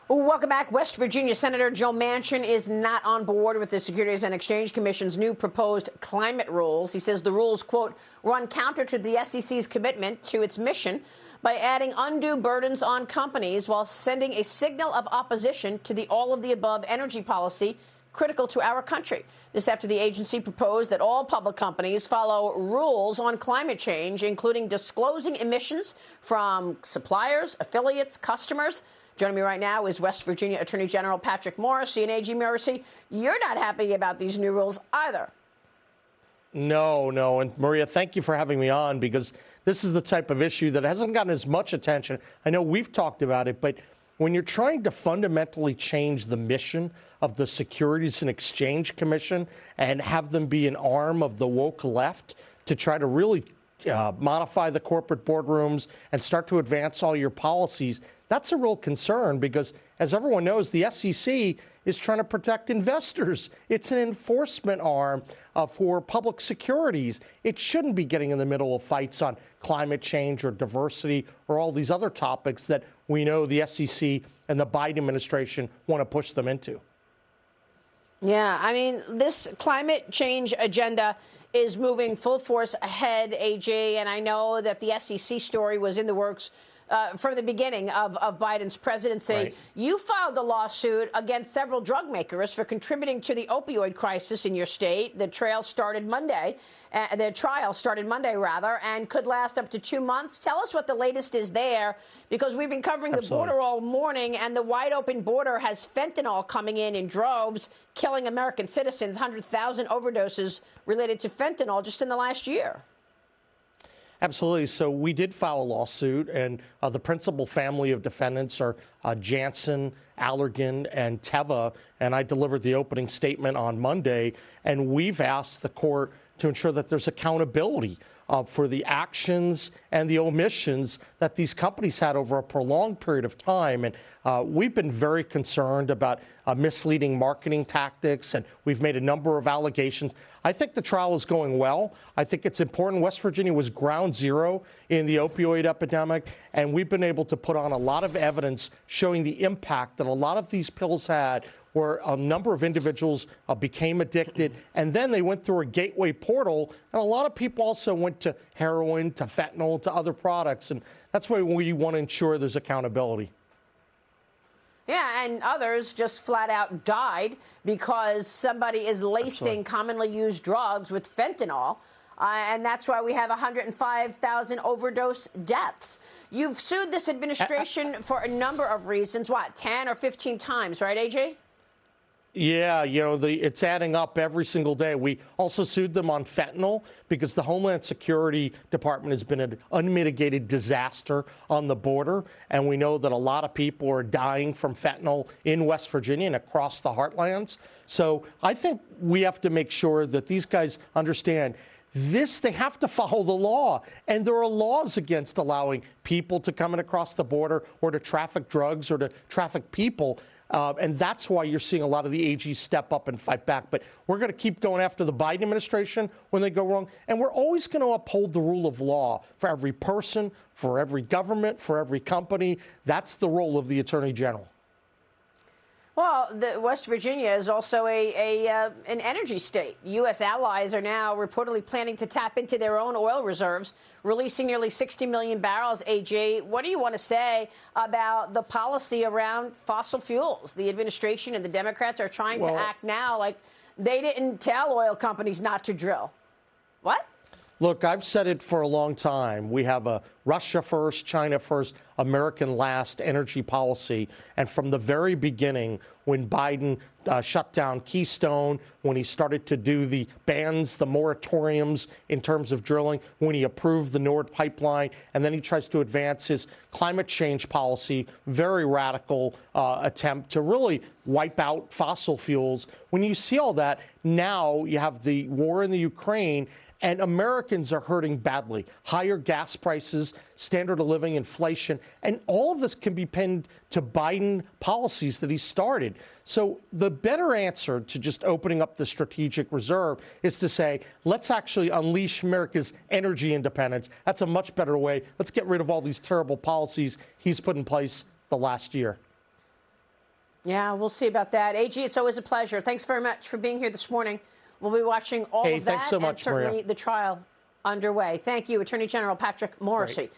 Welcome back. West Virginia Senator Joe Manchin is not on board with the Securities and Exchange Commission's new proposed climate rules. He says the rules, quote, run counter to the SEC's commitment to its mission by adding undue burdens on companies while sending a signal of opposition to the all-of-the-above energy policy critical to our country. This after the agency proposed that all public companies follow rules on climate change, including disclosing emissions from suppliers, affiliates, customers. Joining me right now is West Virginia Attorney General Patrick Morrisey. And AG Morrisey, you're not happy about these new rules either. No. And Maria, thank you for having me on, because this is the type of issue that hasn't gotten as much attention. I know we've talked about it, but when you're trying to fundamentally change the mission of the Securities and Exchange Commission and have them be an arm of the woke left to try to really modify the corporate boardrooms and start to advance all your policies, that's a real concern, because, as everyone knows, the SEC is trying to protect investors. It's an enforcement arm for public securities. It shouldn't be getting in the middle of fights on climate change or diversity or all these other topics that we know the SEC and the Biden administration want to push them into. Yeah, I mean, this climate change agenda is moving full force ahead, AJ, and I know that the SEC story was in the works from the beginning of Biden's presidency. Right. You filed a lawsuit against several drug makers for contributing to the opioid crisis in your state. The trial started Monday, and could last up to 2 months. Tell us what the latest is there, because we've been covering the border all morning, and the wide open border has fentanyl coming in droves, killing American citizens. 100,000 overdoses related to fentanyl just in the last year. Absolutely. So we did file a lawsuit, and the principal family of defendants are Janssen, Allergan, and Teva. And I delivered the opening statement on Monday, and we've asked the court to ensure that there's accountability for the actions and the omissions that these companies had over a prolonged period of time. And we've been very concerned about misleading marketing tactics, and we've made a number of allegations. I think the trial is going well. I think it's important. West Virginia was ground zero in the opioid epidemic, and we've been able to put on a lot of evidence showing the impact that a lot of these pills had, where a number of individuals became addicted, and then they went through a gateway portal, and a lot of people also went to heroin, to fentanyl, to other products, and that's why we want to ensure there's accountability. Yeah, and others just flat out died because somebody is lacing commonly used drugs with fentanyl, and that's why we have 105,000 overdose deaths. You've sued this administration for a number of reasons, 10 or 15 times, right, AJ? Yeah, it's adding up every single day. We also sued them on fentanyl because the Homeland Security Department has been an unmitigated disaster on the border. And we know that a lot of people are dying from fentanyl in West Virginia and across the heartlands. So I think we have to make sure that these guys understand this. They have to follow the law. And there are laws against allowing people to come in across the border or to traffic drugs or to traffic people. And that's why you're seeing a lot of the AGs step up and fight back. But we're going to keep going after the Biden administration when they go wrong. And we're always going to uphold the rule of law for every person, for every government, for every company. That's the role of the Attorney General. Well, West Virginia is also an energy state. U.S. allies are now reportedly planning to tap into their own oil reserves, releasing nearly 60 million barrels. AJ, what do you want to say about the policy around fossil fuels? The administration and the Democrats are trying to act now like they didn't tell oil companies not to drill. What? Look, I've said it for a long time. We have a Russia first, China first, American last energy policy. And from the very beginning, when Biden shut down Keystone, when he started to do the bans, the moratoriums in terms of drilling, when he approved the Nord pipeline, and then he tries to advance his climate change policy, very radical attempt to really wipe out fossil fuels. When you see all that, now you have the war in the Ukraine, and Americans are hurting badly. Higher gas prices, standard of living, inflation, and all of this can be pinned to Biden policies that he started. So the better answer to just opening up the strategic reserve is to say, let's actually unleash America's energy independence. That's a much better way. Let's get rid of all these terrible policies he's put in place the last year. Yeah, we'll see about that. AG, it's always a pleasure. Thanks very much for being here this morning. We'll be watching all of that thanks so much, and certainly Maria. the trial underway. Thank you, Attorney General Patrick Morrisey.